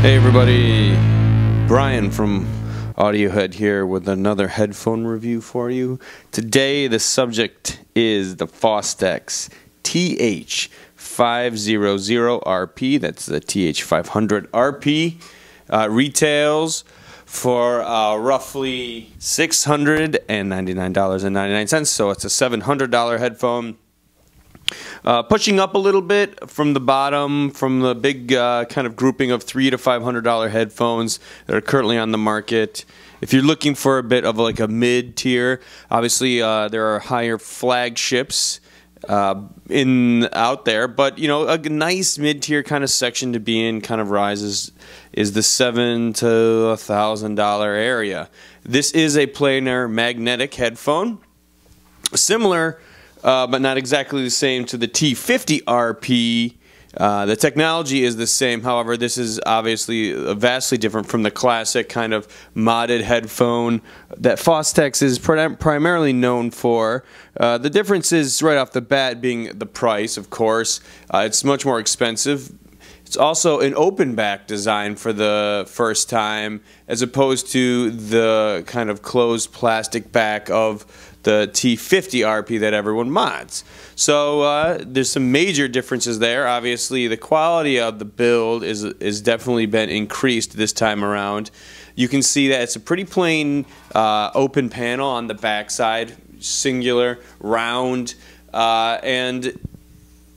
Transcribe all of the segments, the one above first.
Hey everybody, Brian from Audiohead here with another headphone review for you. Today the subject is the Fostex TH500RP. That's the TH500RP. Retails for roughly $699.99, so it's a $700 headphone. Pushing up a little bit from the bottom, from the big kind of grouping of $300 to $500 headphones that are currently on the market. If you're looking for a bit of like a mid-tier, obviously there are higher flagships out there, but you know, a nice mid-tier kind of section to be in kind of rises is the $700 to $1,000 area. This is a planar magnetic headphone, similar but not exactly the same to the T50RP. The technology is the same, however this is obviously vastly different from the classic kind of modded headphone that Fostex is primarily known for. The difference is right off the bat being the price, of course. It's much more expensive. It's also an open back design for the first time, as opposed to the kind of closed plastic back of the T50RP that everyone mods. So there's some major differences there. Obviously the quality of the build is definitely been increased this time around. You can see that it's a pretty plain open panel on the back side, singular, round, and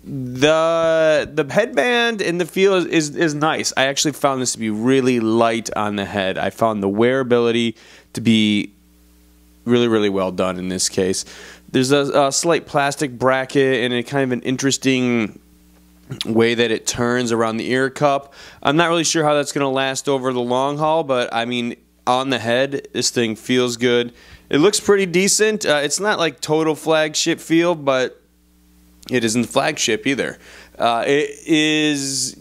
the headband and the feel is nice. I actually found this to be really light on the head. I found the wearability to be really well done in this case. There's a slight plastic bracket and a kind of an interesting way that it turns around the ear cup. I'm not really sure how that's going to last over the long haul, but I mean, on the head, this thing feels good. It looks pretty decent. It's not like total flagship feel, but it isn't flagship either. It is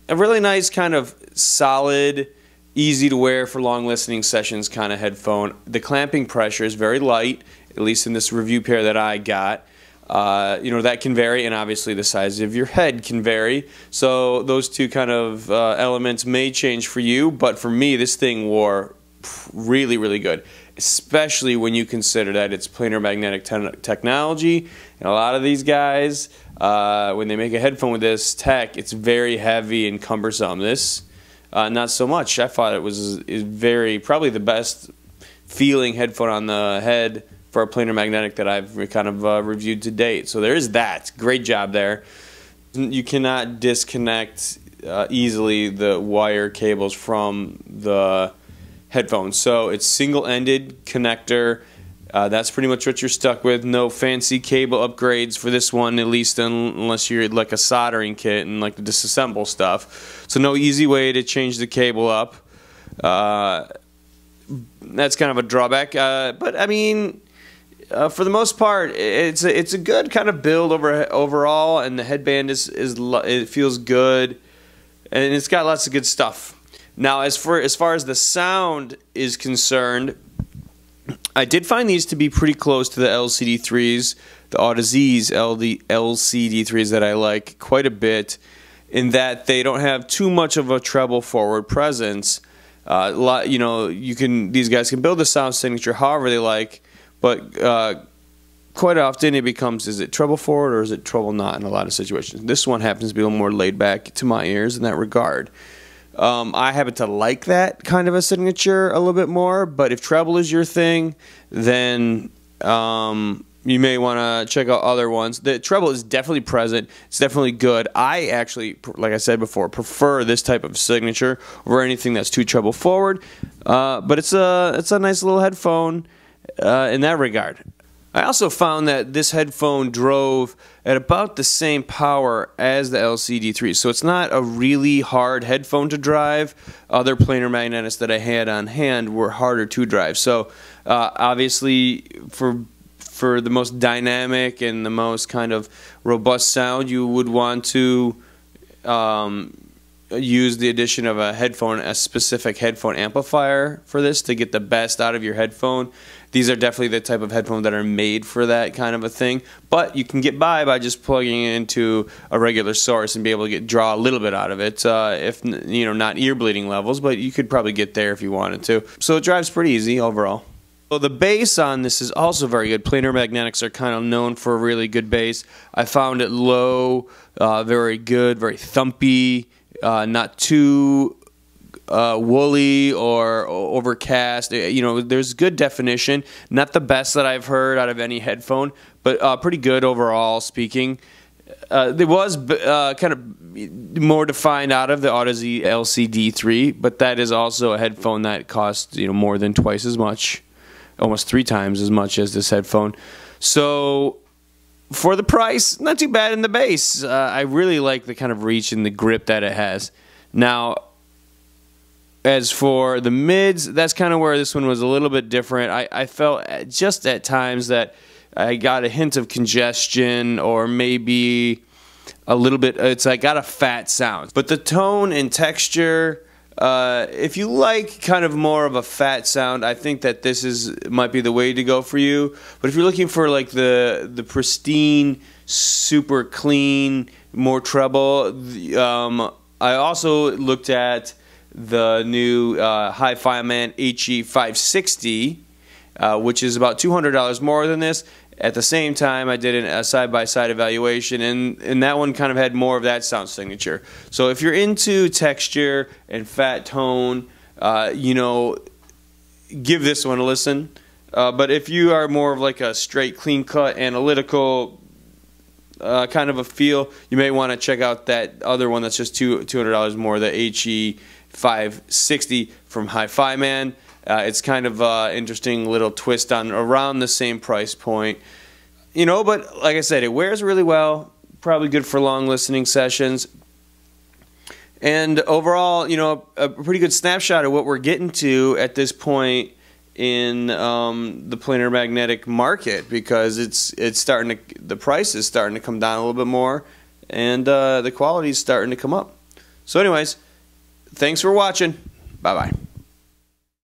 a really nice kind of solid, easy to wear for long listening sessions kind of headphone. The clamping pressure is very light, at least in this review pair that I got. You know, that can vary, and obviously the size of your head can vary. So those two kind of elements may change for you, but for me, this thing wore really good, especially when you consider that it's planar magnetic technology. And a lot of these guys, when they make a headphone with this tech, it's very heavy and cumbersome. This not so much. I thought it was probably the best feeling headphone on the head for a planar magnetic that I've kind of reviewed to date. So there is that. Great job there. You cannot disconnect easily the wire cables from the headphones. So it's single-ended connector. That's pretty much what you're stuck with. No fancy cable upgrades for this one, at least unless you're like a soldering kit and like to disassemble stuff. So no easy way to change the cable up. That's kind of a drawback. But I mean, for the most part, it's a good kind of build overall, and the headband it feels good, and it's got lots of good stuff. Now, as far as the sound is concerned, I did find these to be pretty close to the LCD3s, the Audaz's LCD3s that I like quite a bit, in that they don't have too much of a treble forward presence. You know, these guys can build the sound signature however they like, but quite often it becomes, is it treble forward or is it treble not in a lot of situations. This one happens to be a little more laid back to my ears in that regard. I happen to like that kind of a signature a little bit more, but if treble is your thing, then you may want to check out other ones. The treble is definitely present. It's definitely good. I actually, like I said before, prefer this type of signature over anything that's too treble forward, but it's a nice little headphone in that regard. I also found that this headphone drove at about the same power as the LCD3, so it's not a really hard headphone to drive. Other planar magnetics that I had on hand were harder to drive. So obviously for the most dynamic and the most kind of robust sound, you would want to use the addition of a specific headphone amplifier for this to get the best out of your headphone. these are definitely the type of headphones that are made for that kind of a thing. But you can get by just plugging it into a regular source and be able to draw a little bit out of it. If you know, not ear bleeding levels, but you could probably get there if you wanted to. So it drives pretty easy overall. So the bass on this is also very good. Planar magnetics are kind of known for a really good bass. I found it low, very good, very thumpy, not too woolly or overcast. You know, there's good definition. Not the best that I've heard out of any headphone, but pretty good overall speaking. There was kind of more defined out of the Audeze LCD3, but that is also a headphone that costs, you know, more than twice as much. Almost 3 times as much as this headphone. So for the price, not too bad in the bass. I really like the kind of reach and the grip that it has. Now, as for the mids, that's kind of where this one was a little bit different. I felt just at times that I got a hint of congestion, or maybe a little bit, it's like got a fat sound. But the tone and texture, if you like kind of more of a fat sound, I think that this might be the way to go for you. But if you're looking for like the pristine, super clean, more treble, I also looked at the new Hi-Fi-Man HE560, which is about $200 more than this. At the same time, I did a side-by-side evaluation, and that one kind of had more of that sound signature. So if you're into texture and fat tone, you know, give this one a listen. But if you are more of like a straight, clean-cut, analytical kind of a feel, you may want to check out that other one that's just $200 more, the HE560 from Hi-Fi-Man. It's kind of interesting little twist on around the same price point, you know, but like I said, it wears really well, probably good for long listening sessions. And overall, you know, a pretty good snapshot of what we're getting to at this point in the planar magnetic market, because it's starting to, the price is starting to come down a little bit more, and the quality is starting to come up. So anyways, thanks for watching. Bye-bye.